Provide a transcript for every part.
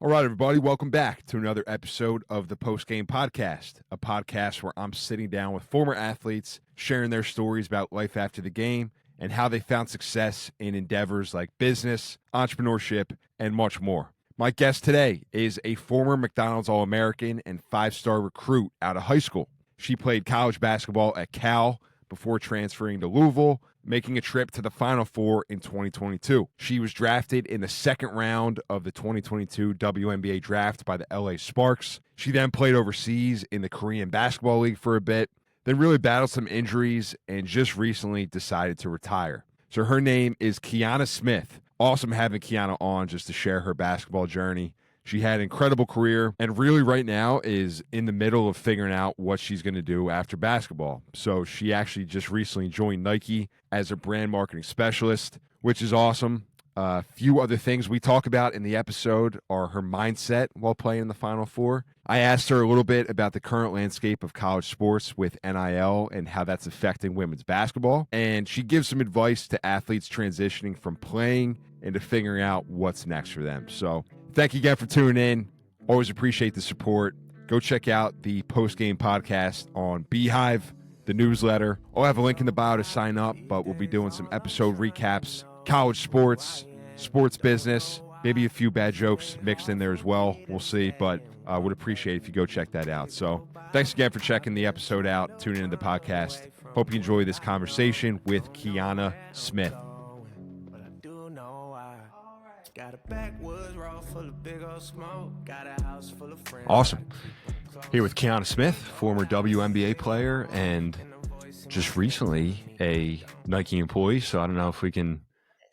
All right, everybody, welcome back to another episode of the Post-Game Podcast, a podcast where I'm sitting down with former athletes, sharing their stories about life after the game and how they found success in endeavors like business, entrepreneurship, and much more. My guest today is a former McDonald's All-American and five-star recruit out of high school. She played college basketball at Cal before transferring to Louisville, making a trip to the Final Four in 2022. She was drafted in the second round of the 2022 WNBA Draft by the LA Sparks. She then played overseas in the Korean Basketball League for a bit, then really battled some injuries and just recently decided to retire. So her name is Kianna Smith. Awesome having Kianna on just to share her basketball journey. She had an incredible career and really right now is in the middle of figuring out what she's going to do after basketball. So she actually just recently joined Nike as a brand marketing specialist, which is awesome. A few other things we talk about in the episode are her mindset while playing in the Final Four. I asked her a little bit about the current landscape of college sports with NIL and how that's affecting women's basketball. And she gives some advice to athletes transitioning from playing into figuring out what's next for them. So thank you again for tuning in. Always appreciate the support. Go check out the post-game podcast on Beehive, the newsletter. I'll have a link in the bio to sign up, but we'll be doing some episode recaps, college sports, sports business, maybe a few bad jokes mixed in there as well. We'll see, but I would appreciate it if you go check that out. So thanks again for checking the episode out, tuning into the podcast. Hope you enjoy this conversation with Kianna Smith. Awesome. Here with Kianna Smith, former WNBA player and just recently a Nike employee. So I don't know if we can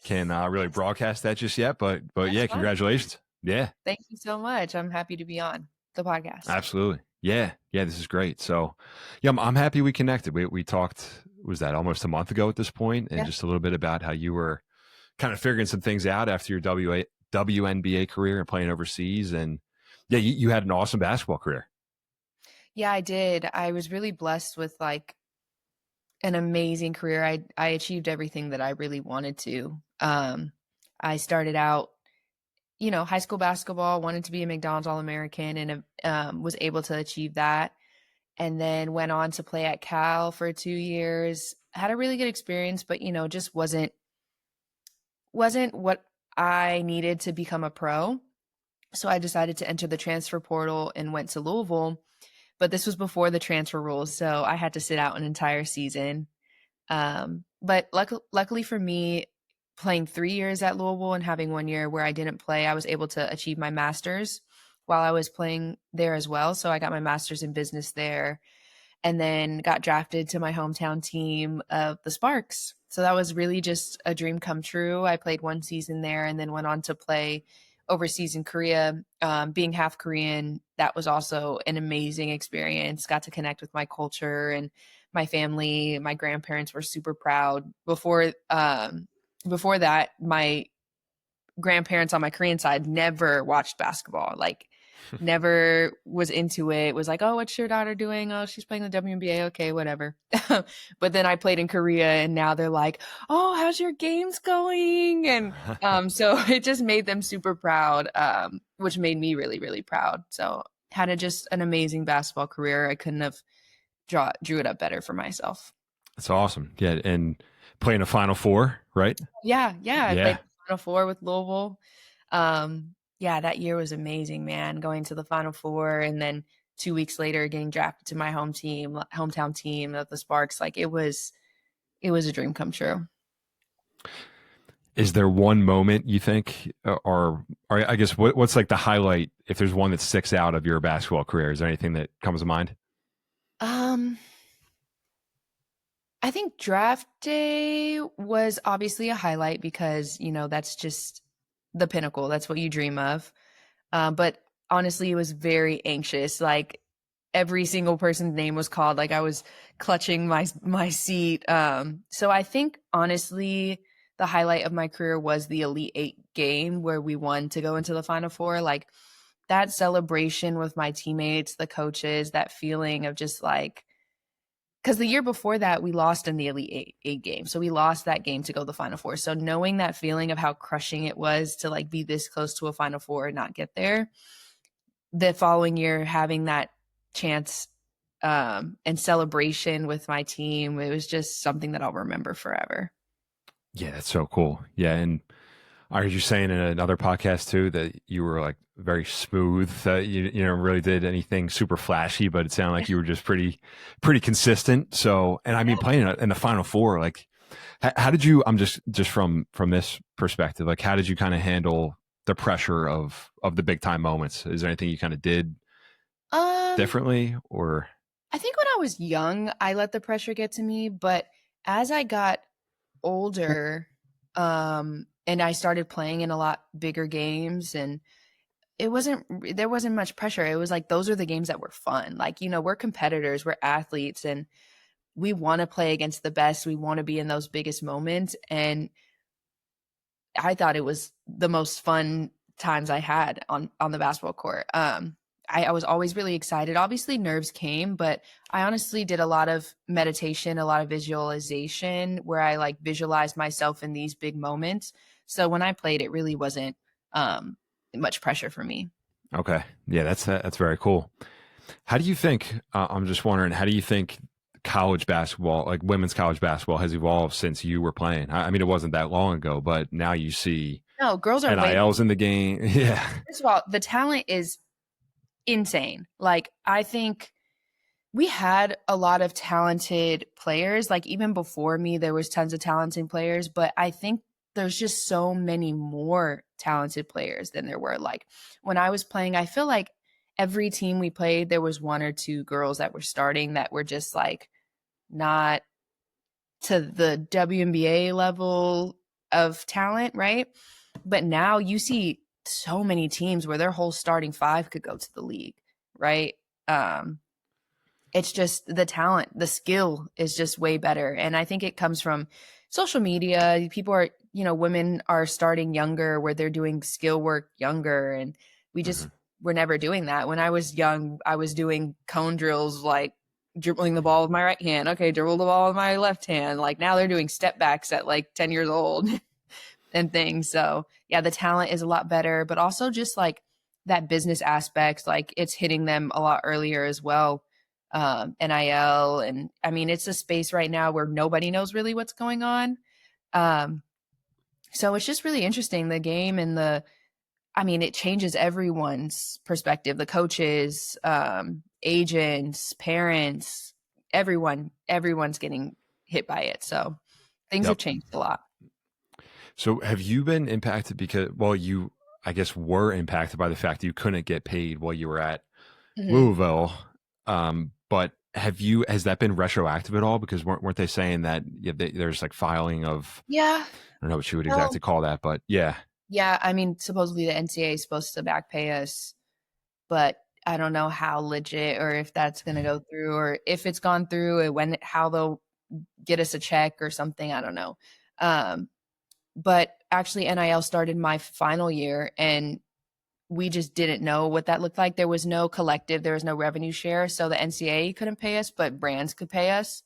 really broadcast that just yet, but yeah, congratulations. Yeah. Thank you so much. I'm happy to be on the podcast. Absolutely. Yeah. This is great. So yeah, I'm happy we connected. We talked, was that almost a month ago at this point, and just a little bit about how you were kind of figuring some things out after your WNBA career and playing overseas. And yeah, you had an awesome basketball career. Yeah, I did. I was really blessed with like an amazing career. I achieved everything that I really wanted to. I started out, high school basketball, wanted to be a McDonald's All-American and was able to achieve that. And then went on to play at Cal for 2 years. Had a really good experience, but, just wasn't what I needed to become a pro. So I decided to enter the transfer portal and went to Louisville. But this was before the transfer rules, so I had to sit out an entire season. But luckily for me, playing 3 years at Louisville and having 1 year where I didn't play, I was able to achieve my master's while I was playing there as well. So I got my master's in business there and then got drafted to my hometown team of the Sparks. So that was really just a dream come true. I played 1 season there and then went on to play overseas in Korea. Being half Korean, that was also an amazing experience. Got to connect with my culture and my family. My grandparents were super proud. Before that, my grandparents on my Korean side never watched basketball, never was into it. Was like, oh, what's your daughter doing? Oh, she's playing the WNBA. Okay, whatever. But then I played in Korea and now they're like, oh, how's your games going? And so it just made them super proud, which made me really, really proud. So had just an amazing basketball career. I couldn't have drew it up better for myself. That's awesome. Yeah. And playing a Final Four, right? Yeah. I played Final Four with Louisville. That year was amazing, man. Going to the Final Four and then 2 weeks later getting drafted to my hometown team of the Sparks. Like it was a dream come true. Is there one moment you think, or I guess what's like the highlight, if there's one that sticks out of your basketball career? Is there anything that comes to mind? I think draft day was obviously a highlight because, that's just the pinnacle. That's what you dream of. But honestly, it was very anxious. Like every single person's name was called. Like I was clutching my seat. So I think honestly, the highlight of my career was the Elite Eight game where we won to go into the Final Four. Like that celebration with my teammates, the coaches, that feeling of just like because the year before that we lost in the Elite Eight game, so we lost that game to go to the Final Four. So knowing that feeling of how crushing it was to like be this close to a Final Four and not get there, the following year having that chance and celebration with my team, it was just something that I'll remember forever. Yeah, that's so cool. Yeah, and I heard you saying in another podcast too that you were like very smooth. You know really did anything super flashy, but it sounded like you were just pretty consistent. So, and I mean, playing in the Final Four, like, how did you? I'm just from this perspective, like, how did you kind of handle the pressure of the big time moments? Is there anything you kind of did Um, differently, or? I think when I was young, I let the pressure get to me, but as I got older, and I started playing in a lot bigger games, and there wasn't much pressure. It was like those are the games that were fun. Like, we're competitors, we're athletes, and we want to play against the best. We want to be in those biggest moments. And I thought it was the most fun times I had on the basketball court. I was always really excited. Obviously, nerves came, but I honestly did a lot of meditation, a lot of visualization where I like visualized myself in these big moments. So when I played, it really wasn't much pressure for me. Okay, yeah, that's very cool. How do you think? I'm just wondering, how do you think college basketball, like women's college basketball, has evolved since you were playing? I mean, it wasn't that long ago, but now you see No, girls are way. NILs in the game. Yeah. First of all, the talent is insane. Like, I think we had a lot of talented players. Like, even before me, there was tons of talented players, but I think there's just so many more talented players than there were. Like, when I was playing, I feel like every team we played, there was one or two girls that were starting that were just like not to the WNBA level of talent, right? But now you see so many teams where their whole starting five could go to the league, right? Um, it's just the talent, the skill is just way better. And I think it comes from social media. People are, women are starting younger where they're doing skill work younger. And we just Mhm. were never doing that. When I was young, I was doing cone drills like dribbling the ball with my right hand. Okay, dribble the ball with my left hand. Like now they're doing step backs at like 10 years old and things. So yeah, the talent is a lot better, but also just like that business aspect, like it's hitting them a lot earlier as well. NIL. And I mean, it's a space right now where nobody knows really what's going on. Um, so it's just really interesting, the game and I mean, it changes everyone's perspective, the coaches, agents, parents, everyone's getting hit by it. So things have Yep. changed a lot. So have you been impacted because, well, you, I guess, were impacted by the fact that you couldn't get paid while you were at Mhm. Louisville? But has that been retroactive at all? Because weren't they saying that there's like filing of, Yeah. I don't know what you would Well, exactly call that, but yeah. yeah. I mean, supposedly the NCAA is supposed to back pay us, but I don't know how legit or if that's going to go through or if it's gone through and how they'll get us a check or something. I don't know. Um, but actually, NIL started my final year and we just didn't know what that looked like. There was no collective, there was no revenue share. So the NCAA couldn't pay us, but brands could pay us.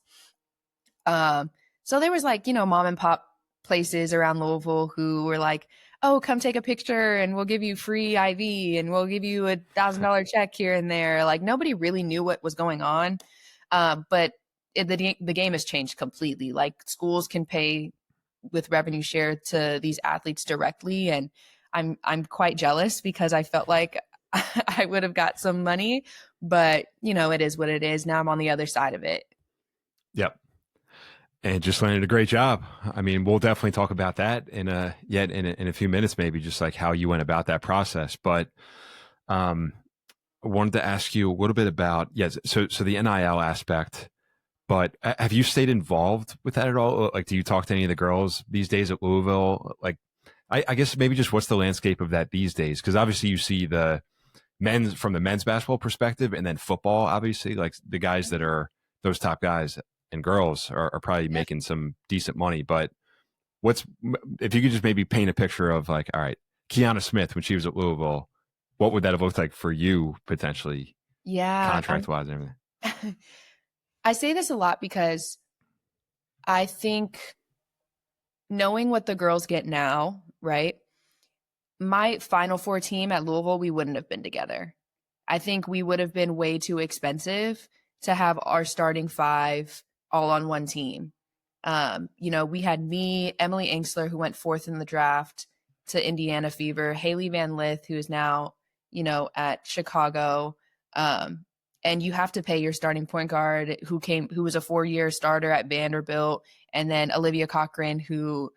Um, so there was like, mom and pop places around Louisville who were like, "Oh, come take a picture and we'll give you free IV and we'll give you $1,000 check here and there." Like nobody really knew what was going on. But the game has changed completely. Like schools can pay with revenue share to these athletes directly, and I'm quite jealous because I felt like I would have got some money, but it is what it is. Now I'm on the other side of it. Yep. And just landed a great job. I mean, we'll definitely talk about that in a few minutes, maybe just like how you went about that process. But um, I wanted to ask you a little bit about, yes. So the NIL aspect, but have you stayed involved with that at all? Like, do you talk to any of the girls these days at Louisville? Like, I guess maybe just what's the landscape of that these days? Because obviously you see the men's from the men's basketball perspective, and then football, obviously, like the guys that are those top guys and girls are probably Yeah. making some decent money. But what's if you could just maybe paint a picture of like, all right, Kianna Smith when she was at Louisville, what would that have looked like for you potentially, Yeah. contract wise and everything? I say this a lot because I think knowing what the girls get now, right? My Final Four team at Louisville, we wouldn't have been together. I think we would have been way too expensive to have our starting five all on one team. We had me, Emily Engsler, who went fourth in the draft to Indiana Fever, Haley Van Lith, who is now, at Chicago. And you have to pay your starting point guard who was a 4-year starter at Vanderbilt, and then Olivia Cochran, who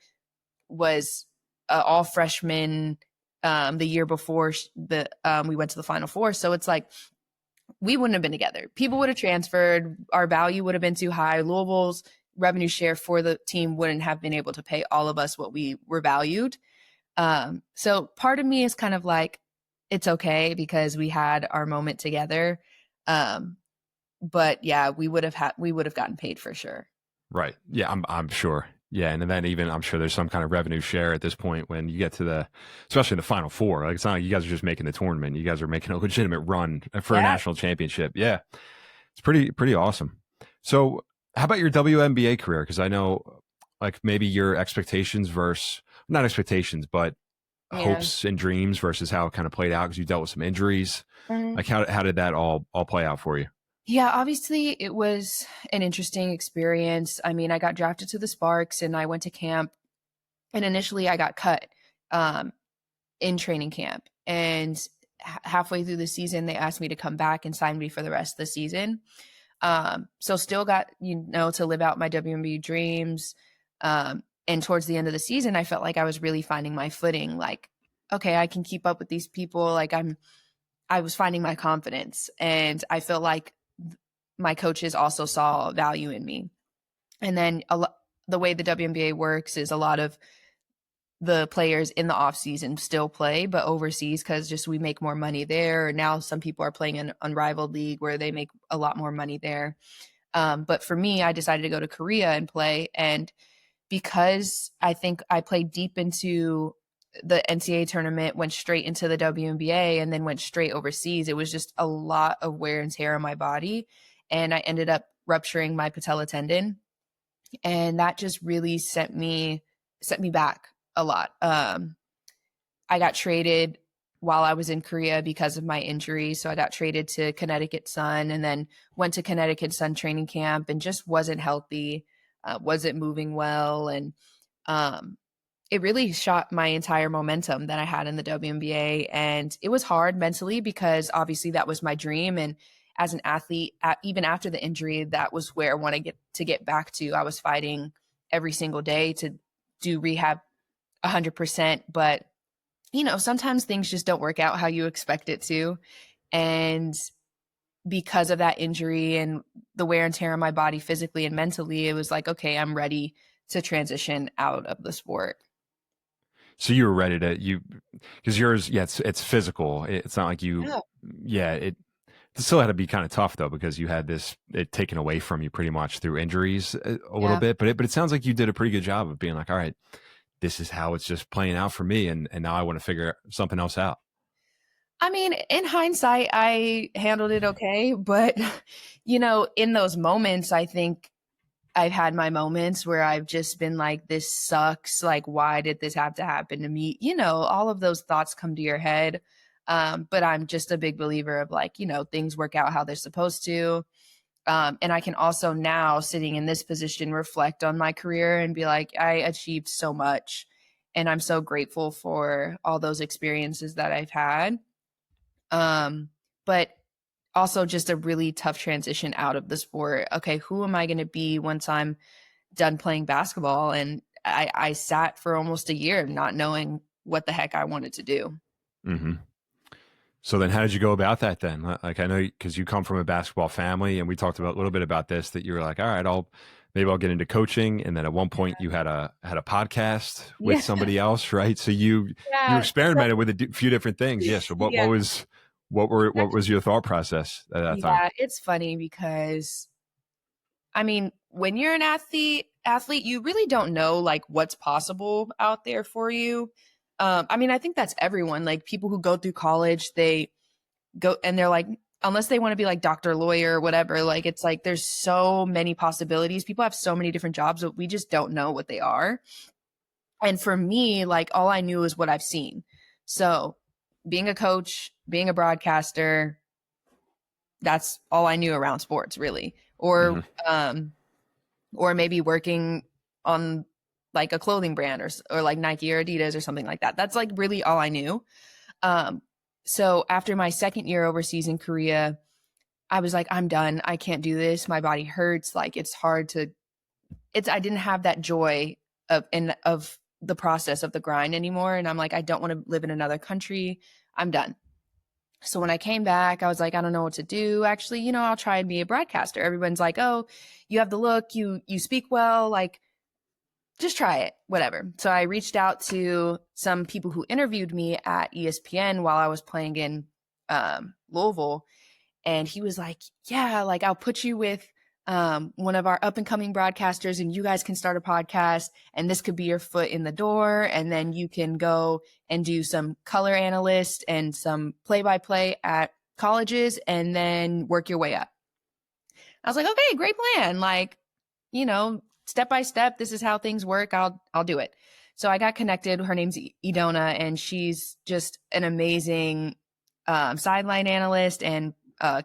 was all freshman the year before we went to the Final Four. So it's like we wouldn't have been together. People would have transferred. Our value would have been too high. Louisville's revenue share for the team wouldn't have been able to pay all of us what we were valued. So part of me is kind of like, it's okay because we had our moment together. But yeah, we would have gotten paid for sure. Right. Yeah, I'm sure. Yeah, and then even I'm sure there's some kind of revenue share at this point when you get to especially the Final Four. Like, it's not like you guys are just making the tournament; you guys are making a legitimate run for a national championship. Yeah, it's pretty awesome. So, how about your WNBA career? Because I know, like, maybe your expectations versus not expectations, but hopes and dreams versus how it kind of played out because you dealt with some injuries. Mm-hmm. Like, how did that all play out for you? Yeah, obviously it was an interesting experience. I mean, I got drafted to the Sparks and I went to camp, and initially I got cut in training camp. And halfway through the season, they asked me to come back and sign me for the rest of the season. So still got, to live out my WNBA dreams. And towards the end of the season, I felt like I was really finding my footing. Like, okay, I can keep up with these people. Like I was finding my confidence, and I felt like my coaches also saw value in me. And then the way the WNBA works is a lot of the players in the off season still play, but overseas, because just we make more money there. Now some people are playing an unrivaled league where they make a lot more money there. But for me, I decided to go to Korea and play. And because I think I played deep into the NCAA tournament, went straight into the WNBA, and then went straight overseas, it was just a lot of wear and tear on my body. And I ended up rupturing my patella tendon. And that just really set me back a lot. I got traded while I was in Korea because of my injury. So I got traded to Connecticut Sun, and then went to Connecticut Sun training camp and just wasn't healthy, wasn't moving well. And it really shot my entire momentum that I had in the WNBA. And it was hard mentally because obviously that was my dream. And as an athlete, even after the injury, that was where I wanted to get back to. I was fighting every single day to do rehab 100%. But, sometimes things just don't work out how you expect it to. And because of that injury and the wear and tear on my body physically and mentally, it was like, okay, I'm ready to transition out of the sport. So you were ready because yours, yeah, it's physical. It's not like it still had to be kind of tough though, because you had it taken away from you pretty much through injuries a little bit. But it sounds like you did a pretty good job of being like, all right, this is how it's just playing out for me, and now I want to figure something else out. I mean, in hindsight, I handled it okay, but in those moments, I think I've had my moments where I've just been like, this sucks. Like, why did this have to happen to me? All of those thoughts come to your head. But I'm just a big believer of like, things work out how they're supposed to. And I can also now, sitting in this position, reflect on my career and be like, I achieved so much. And I'm so grateful for all those experiences that I've had. But also just a really tough transition out of the sport. Okay, who am I going to be once I'm done playing basketball? And I sat for almost a year not knowing what the heck I wanted to do. Mm-hmm. So then how did you go about that then? Like, I know because you come from a basketball family, and we talked about a little bit about this, that you were like, all right, maybe I'll get into coaching. And then at one point you had a podcast with somebody else, right? So you experimented with a few different things. Yeah. So what was your thought process at that time? Yeah, it's funny because I mean, when you're an athlete, you really don't know like what's possible out there for you. I mean, I think that's everyone. Like people who go through college, they go and they're like, unless they want to be like doctor, lawyer, whatever, like it's like there's so many possibilities. People have so many different jobs, but we just don't know what they are. And for me, like all I knew is what I've seen. So being a coach, being a broadcaster, that's all I knew around sports, really. Or maybe working on like a clothing brand or like Nike or Adidas or something like that. That's like really all I knew. So after my second year overseas in Korea, I was like, I'm done. I can't do this. My body hurts. Like it's hard to, I didn't have that joy of the process of the grind anymore. And I'm like, I don't want to live in another country. I'm done. So when I came back, I was like, I don't know what to do. Actually, I'll try and be a broadcaster. Everyone's like, oh, you have the look, you speak well, like just try it, whatever. So I reached out to some people who interviewed me at ESPN while I was playing in Louisville. And he was like, yeah, like I'll put you with one of our up and coming broadcasters and you guys can start a podcast and this could be your foot in the door. And then you can go and do some color analyst and some play by play at colleges and then work your way up. I was like, okay, great plan. Like, step by step, this is how things work. I'll do it. So I got connected. Her name's Idona, and she's just an amazing sideline analyst and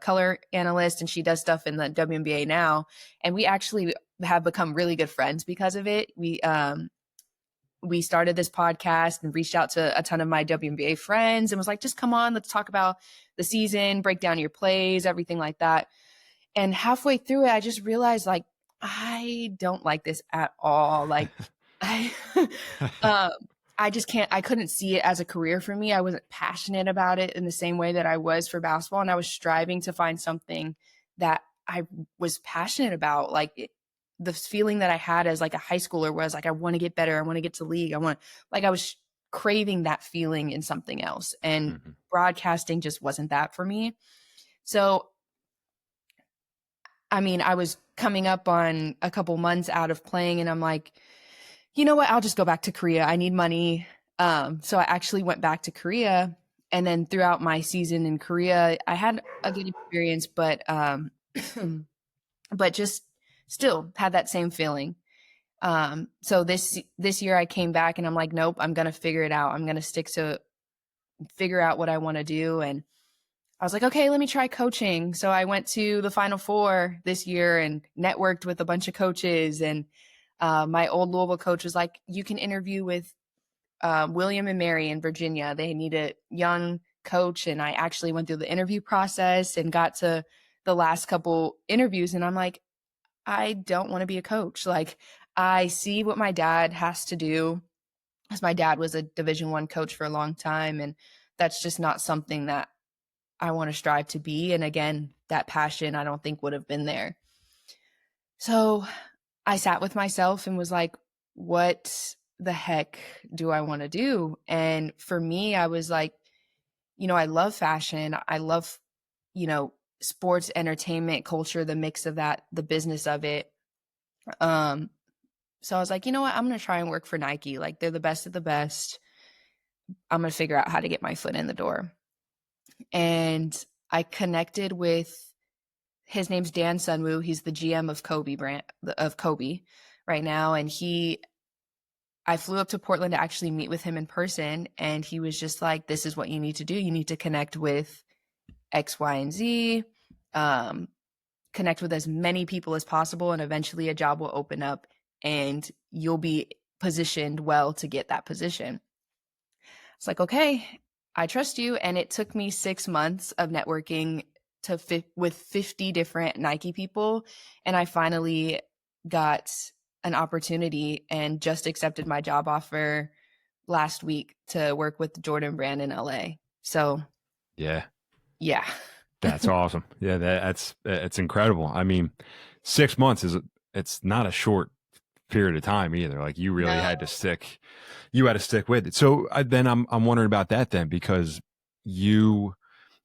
color analyst, and she does stuff in the WNBA now. And we actually have become really good friends because of it. We started this podcast and reached out to a ton of my WNBA friends and was like, just come on, let's talk about the season, break down your plays, everything like that. And halfway through it, I just realized like, I don't like this at all. Like I just can't, I couldn't see it as a career for me. I wasn't passionate about it in the same way that I was for basketball. And I was striving to find something that I was passionate about. Like the feeling that I had as like a high schooler was like, I want to get better. I want to get to league. I was craving that feeling in something else. And broadcasting just wasn't that for me. So, I mean, I was coming up on a couple months out of playing and I'm like, you know what? I'll just go back to Korea. I need money. So I actually went back to Korea. And then throughout my season in Korea, I had a good experience, but but just still had that same feeling. So this year I came back and I'm like, nope, I'm going to figure it out. I'm going to figure out what I want to do. And I was like, okay, let me try coaching. So I went to the Final Four this year and networked with a bunch of coaches. And my old Louisville coach was like, you can interview with William and Mary in Virginia. They need a young coach. And I actually went through the interview process and got to the last couple interviews. And I'm like, I don't want to be a coach. Like I see what my dad has to do, because my dad was a Division I coach for a long time. And that's just not something that I want to strive to be. And again, that passion I don't think would have been there. So I sat with myself and was like, what the heck do I want to do? And for me, I was like, I love fashion. I love, sports, entertainment, culture, the mix of that, the business of it. So I was like, you know what? I'm going to try and work for Nike. Like they're the best of the best. I'm going to figure out how to get my foot in the door. And I connected with, his name's Dan Sunwoo. He's the GM of Kobe right now. And I flew up to Portland to actually meet with him in person. And he was just like, this is what you need to do. You need to connect with X, Y, and Z, connect with as many people as possible. And eventually a job will open up and you'll be positioned well to get that position. It's like, okay, I trust you. And it took me 6 months of networking with 50 different Nike people. And I finally got an opportunity and just accepted my job offer last week to work with the Jordan brand in LA. So yeah, that's awesome. Yeah, it's incredible. I mean, 6 months it's not a short period of time either. Like you really had to stick with it. So then I'm wondering about that then, because you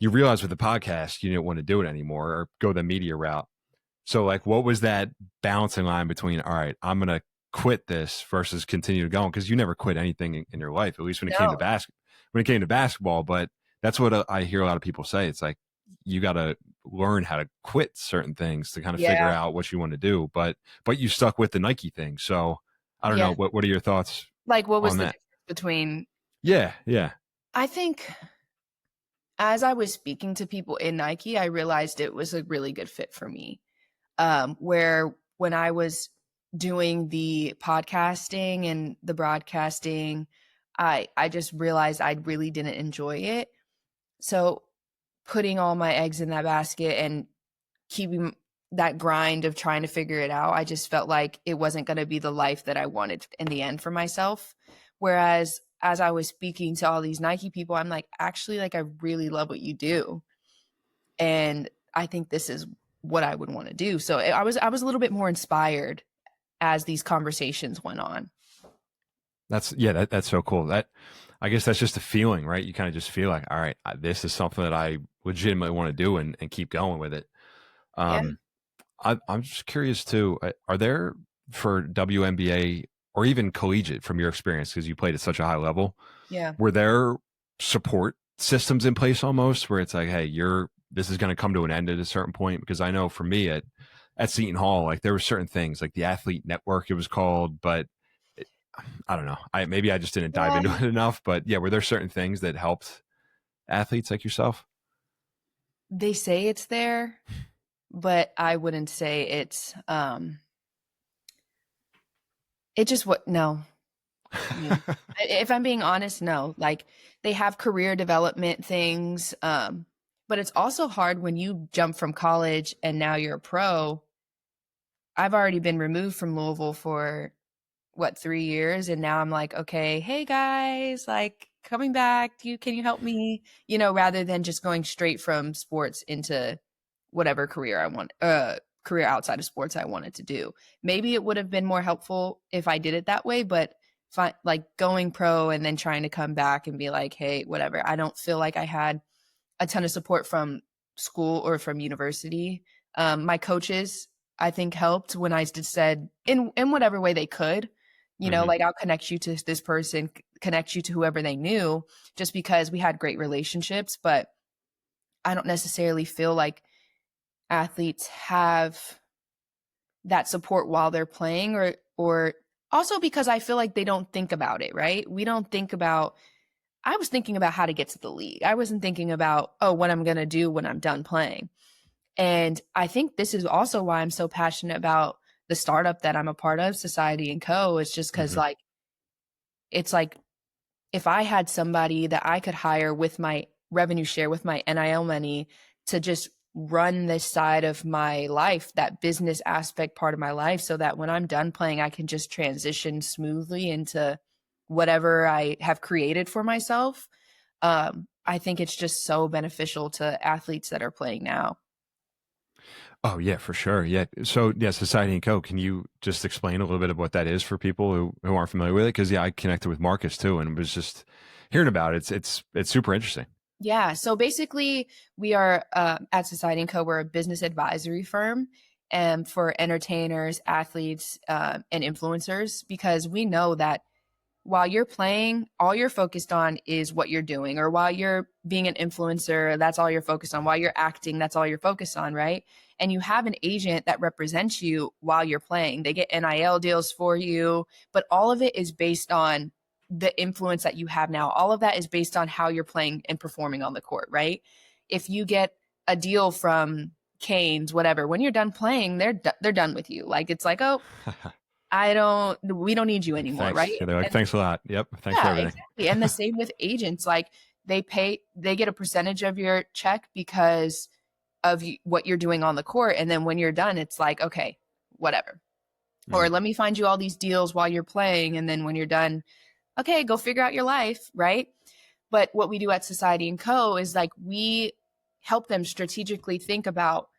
realized with the podcast you didn't want to do it anymore or go the media route. So like, what was that balancing line between, all right, I'm going to quit this versus continue going? Because you never quit anything in your life, at least when it came to basketball. But that's what I hear a lot of people say. It's like, you got to learn how to quit certain things to kind of figure Yeah. out what you want to do. But you stuck with the Nike thing. So I don't know. Yeah. What are your thoughts Like, what was on the that? difference between, Yeah. Yeah. I think as I was speaking to people in Nike, I realized it was a really good fit for me. Where when I was doing the podcasting and the broadcasting, I just realized I really didn't enjoy it. So putting all my eggs in that basket and keeping that grind of trying to figure it out, I just felt like it wasn't going to be the life that I wanted in the end for myself. Whereas as I was speaking to all these Nike people, I'm like, actually, like, I really love what you do. And I think this is what I would want to do. So I was a little bit more inspired as these conversations went on. That's so cool. That, I guess that's just a feeling, right? You kind of just feel like, all right, this is something that I legitimately want to do and keep going with it. Yeah. Um, I'm just curious too. Are there, for WNBA or even collegiate, from your experience, because you played at such a high level, Yeah. were there support systems in place almost where it's like, hey, this is going to come to an end at a certain point? Because I know for me at Seton Hall, like there were certain things like the Athlete Network, it was called, but I don't know. Maybe I just didn't dive Yeah. into it enough. But yeah, were there certain things that helped athletes like yourself? They say it's there, but I wouldn't say it just what no. If I'm being honest, no. Like, they have career development things, but it's also hard when you jump from college and now you're a pro. I've already been removed from Louisville for what, 3 years, and now I'm like, okay, hey guys, like, coming back. Can you help me? Rather than just going straight from sports into whatever career I want, career outside of sports I wanted to do. Maybe it would have been more helpful if I did it that way, but like going pro and then trying to come back and be like, hey, whatever. I don't feel like I had a ton of support from school or from university. My coaches, I think, helped when I just said in whatever way they could, Hmm. like, I'll connect you to this person, connect you to whoever they knew, just because we had great relationships. But I don't necessarily feel like athletes have that support while they're playing, or also because I feel like they don't think about it, right? We don't think about, I was thinking about how to get to the league. I wasn't thinking about, oh, what I'm going to do when I'm done playing. And I think this is also why I'm so passionate about the startup that I'm a part of, Society and Co. It's just because, Hmm. like, it's like, if I had somebody that I could hire with my revenue share, with my NIL money, to just run this side of my life, that business aspect part of my life, so that when I'm done playing, I can just transition smoothly into whatever I have created for myself. I think it's just so beneficial to athletes that are playing now. Oh yeah, for sure. Yeah. So yeah, Society and Co. Can you just explain a little bit of what that is for people who aren't familiar with it? Because yeah, I connected with Marcus too, and was just hearing about it. It's super interesting. Yeah. So basically, we are at Society and Co. We're a business advisory firm, and for entertainers, athletes, and influencers, because we know that while you're playing, all you're focused on is what you're doing, or while you're being an influencer, that's all you're focused on. While you're acting, that's all you're focused on, right? And you have an agent that represents you while you're playing. They get NIL deals for you, but all of it is based on the influence that you have now. All of that is based on how you're playing and performing on the court, right? If you get a deal from Canes, whatever, when you're done playing, they're done with you. Like, it's like, oh, we don't need you Like anymore, thanks. right? Yeah, they're like, And thanks a lot. Yep. Thanks for yeah, everything. exactly. And the same with agents. Like, they get a percentage of your check because of what you're doing on the court. And then when you're done, it's like, okay, whatever. Or Mm. let me find you all these deals while you're playing. And then when you're done, okay, go figure out your life, right? But what we do at Society and Co. is, like, we help them strategically think about,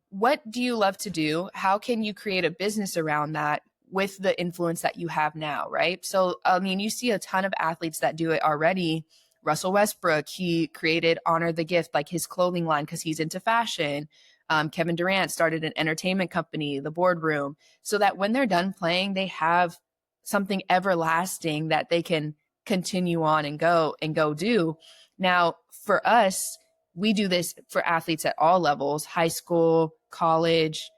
what do you love to do? How can you create a business around that with the influence that you have now, right? So, I mean, you see a ton of athletes that do it already. Russell Westbrook, he created Honor the Gift, like his clothing line, because he's into fashion. Kevin Durant started an entertainment company, The Boardroom, so that when they're done playing, they have something everlasting that they can continue on and go do. Now, for us, we do this for athletes at all levels, high school, college,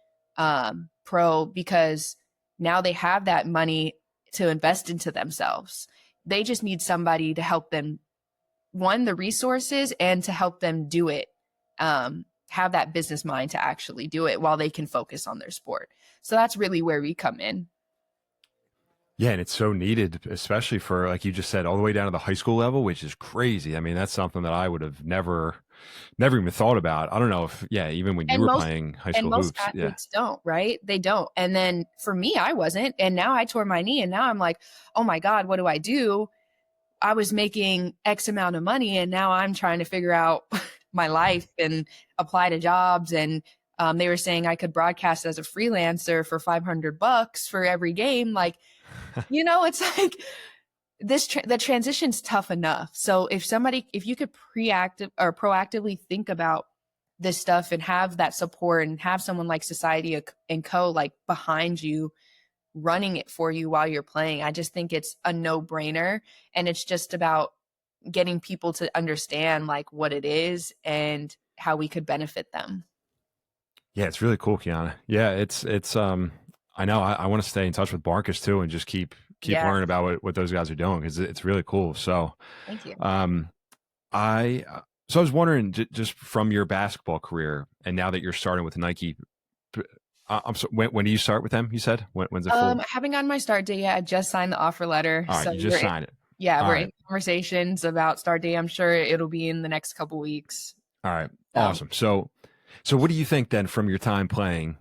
pro, because now they have that money to invest into themselves. They just need somebody to help them, one, the resources, and to help them do it, have that business mind to actually do it while they can focus on their sport. So that's really where we come in. Yeah, and it's so needed, especially for, like you just said, all the way down to the high school level, which is crazy. I mean, that's something that I would have never even thought about. I don't know if, yeah, even when you And were most playing high and school most hoops. Yeah. athletes don't, right? They don't. And then for me, I wasn't. And now I tore my knee, and now I'm like, oh my God, what do I do? I was making X amount of money, and now I'm trying to figure out my life and apply to jobs. And they were saying I could broadcast as a freelancer for $500 for every game. Like, it's like the transition's tough enough. So if you could proactively think about this stuff and have that support and have someone like Society and Co like behind you running it for you while you're playing, I just think it's a no-brainer. And it's just about getting people to understand like what it is and how we could benefit them. Yeah, it's really cool, Kianna. Yeah, it's I know I want to stay in touch with Barkus too and just keep Yeah. learning about what those guys are doing, because it's really cool. So Thank you. um I so I was wondering, just from your basketball career and now that you're starting with Nike, I'm so, when do you start with them? You said when's it full? I haven't gotten my start date yet. I just signed the offer letter. All right, So you just signed it. All we're right. in conversations about start date. I'm sure it'll be in the next couple weeks. All right. So Awesome. So what do you think then, from your time playing,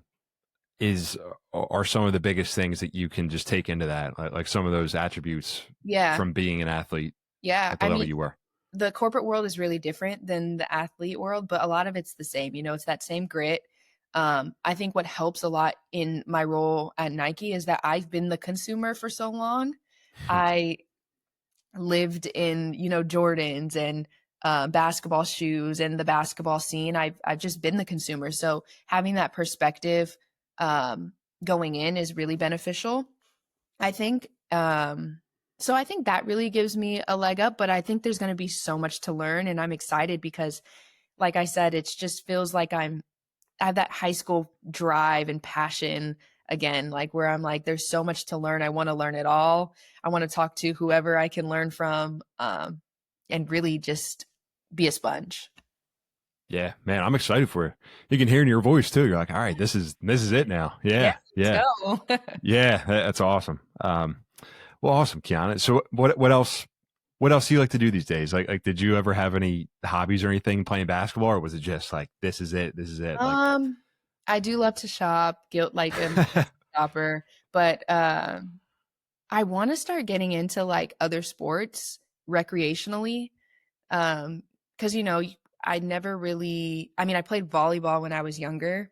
are some of the biggest things that you can just take into that, like some of those attributes yeah. from being an athlete Yeah. at the level you were? The corporate world is really different than the athlete world, but a lot of it's the same. It's that same grit. I think what helps a lot in my role at Nike is that I've been the consumer for so long. I lived in, Jordans and basketball shoes and the basketball scene. I've just been the consumer. So having that perspective going in is really beneficial, I think. So I think that really gives me a leg up, but I think there's going to be so much to learn, and I'm excited because, like I said, it just feels like I have that high school drive and passion again, like where I'm like, there's so much to learn. I want to learn it all. I want to talk to whoever I can learn from, and really just be a sponge. Yeah, man, I'm excited for you. You can hear in your voice too. You're like, all right, this is it now. Yeah, Yeah, yeah, let's go. yeah. That's awesome. Well, awesome, Kianna. So what else? What else do you like to do these days? Like, did you ever have any hobbies or anything playing basketball, or was it just like, this is it, this is it? Like, I do love to shop, like a shopper, but I want to start getting into like other sports recreationally. Cause I never really, I played volleyball when I was younger,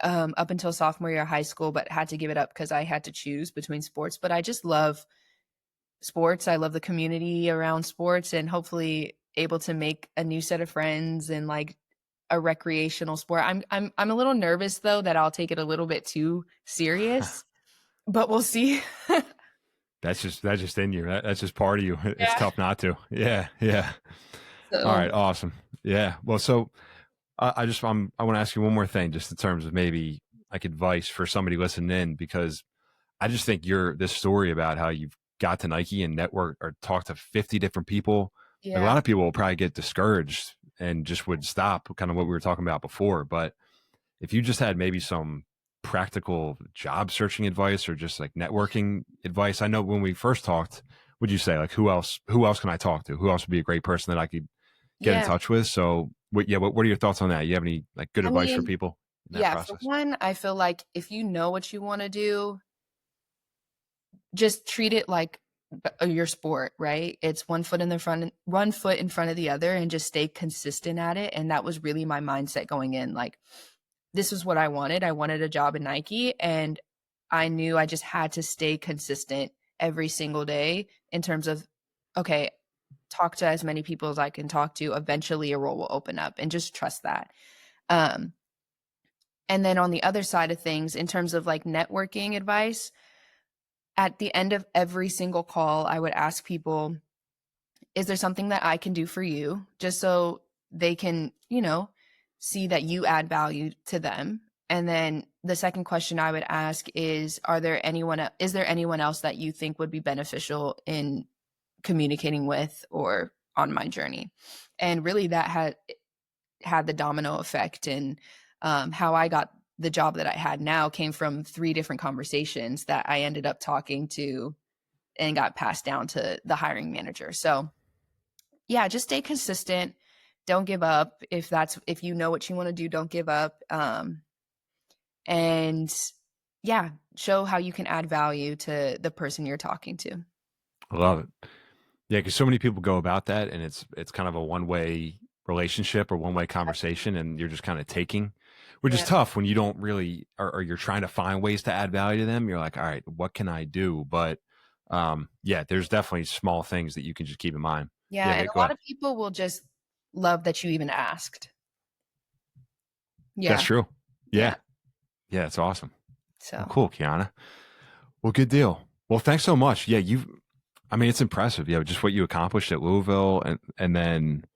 up until sophomore year of high school, but had to give it up because I had to choose between sports. But I just love sports. I love the community around sports, and hopefully able to make a new set of friends and like a recreational sport. I'm a little nervous though that I'll take it a little bit too serious, but we'll see. that's just in you. That's just part of you. It's Yeah. tough not to. Yeah, yeah. All So right, awesome. Yeah. Well, so I want to ask you one more thing, just in terms of maybe like advice for somebody listening in, because I just think this story about how you've got to Nike and network or talk to 50 different people. Like, a yeah. lot of people will probably get discouraged and just would stop, kind of what we were talking about before. But if you just had maybe some practical job searching advice or just like networking advice, I know when we first talked, would you say like, who else can I talk to? Who else would be a great person that I could get in Yeah. touch with? So what are your thoughts on that? You have any like good I advice for mean, people in that yeah, for process? one, I feel like if you know what you want to do, just treat it like your sport, right? It's one foot in front of the other, and just stay consistent at it. And that was really my mindset going in. Like, this is what I wanted. I wanted a job in Nike, and I knew I just had to stay consistent every single day in terms of, okay, talk to as many people as I can talk to. Eventually a role will open up, and just trust that. Um, and then on the other side of things, in terms of like networking advice, at the end of every single call, I would ask people, is there something that I can do for you? Just so they can, see that you add value to them. And then the second question I would ask is, is there anyone else that you think would be beneficial in communicating with or on my journey? And really that had the domino effect. And how I got the job that I had now came from 3 different conversations that I ended up talking to and got passed down to the hiring manager. So yeah, just stay consistent. Don't give up. If you know what you want to do, don't give up. And yeah, show how you can add value to the person you're talking to. I love it. Yeah, because so many people go about that, and it's kind of a one-way relationship or one-way conversation, and you're just kind of taking, which is Yeah. tough when you don't really, or you're trying to find ways to add value to them. You're like, all right, what can I do? But yeah, there's definitely small things that you can just keep in mind. Yeah, Yeah, and go a lot ahead. of people will just love that you even asked. That's Yeah. true. Yeah. Yeah, it's awesome. Well, So cool, Kianna. Well, good deal. Well, thanks so much. Yeah, I mean, it's impressive. Yeah, just what you accomplished at Louisville, and then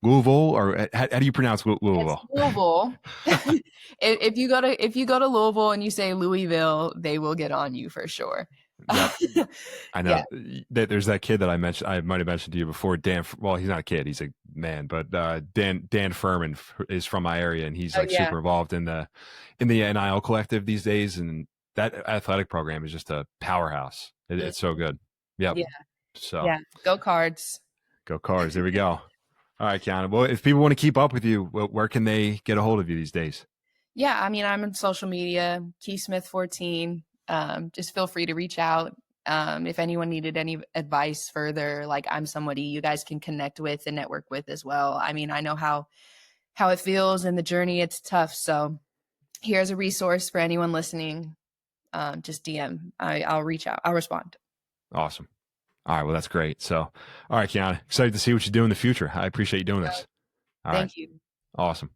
Louisville, or how do you pronounce it's Louisville? Louisville. If you go to Louisville and you say Louisville, they will get on you for sure. Yep, I Yeah. know. There's that kid that I mentioned. I might have mentioned to you before. Dan. Well, he's not a kid. He's a man. But Dan Furman is from my area, and he's Oh like yeah. super involved in the NIL collective these days. And that athletic program is just a powerhouse. Mm, It's so good. Yep. yeah. So Yeah. Go Cards. go Cards. There we go. All right, Kianna. Well, if people want to keep up with you, where can they get a hold of you these days? Yeah, I mean, I'm on social media, KeySmith14. Just feel free to reach out. If anyone needed any advice further, like I'm somebody you guys can connect with and network with as well. I mean, I know how it feels in the journey. It's tough. So here's a resource for anyone listening. Just DM. I'll reach out. I'll respond. Awesome. All right. Well, that's great. So, all right, Kianna, excited to see what you do in the future. I appreciate you doing this. All right. Thank you. Awesome.